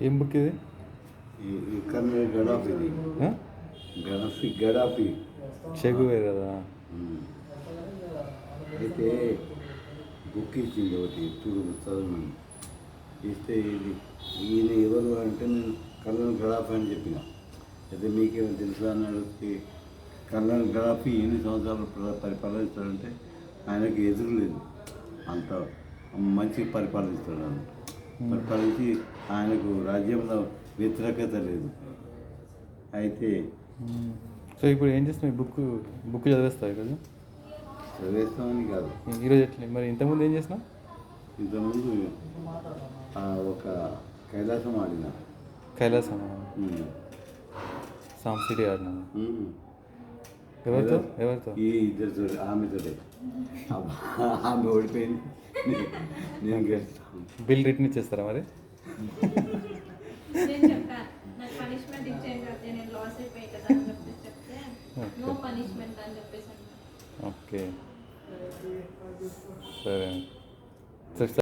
ఏం బుక్ ఇది? ఈ కర్నూలు గడాఫీది. ఆ? గడాఫీ చెగువే కదా. అయితే బుక్ ఇచ్చింది ఒకటి చూడు చదువు ఇస్తే ఇది ఈయన ఎవరు అంటే నేను కర్నూలు గడాఫీ అని చెప్పిన. అయితే మీకేమో తెలుసా అన్నాడు. కర్నూలు గడాఫీ ఎన్ని సంవత్సరాలు పరిపాలిస్తాడంటే ఆయనకి ఎదురు లేదు, అంత మంచి పరిపాలిస్తాడు అన్నమాట. పరిపాలించి ఆయనకు రాజ్యంలో వ్యతిరేకత లేదు. అయితే సో ఇప్పుడు ఏం చేస్తాం? బుక్ చదివేస్తావు ఈరోజు? చదివేస్తామని కాదు, ఈరోజు ఎట్లా మరి? ఇంతకుముందు ఏం చేసినావు? ఇంతకుముందు ఒక కైలాసం ఆడిన. కైలాసం సామ్ సిటీ ఆడినాను. ఎవరితో? ఈ ఇద్దరితో, ఆమెతోటే. ఆమె ఓడిపోయింది, నేను గెలుస్తాను. బిల్ రిటర్న్ ఇచ్చేస్తారా మరి? నేను చెప్పా నాకు పనిష్మెంట్ ఇచ్చేయండి అంటే నేను లాస్ అయిపోయి కదా అని చెప్పేసి చెప్తే నో పనిష్మెంట్ అని చెప్పేసి. ఓకే, సరే.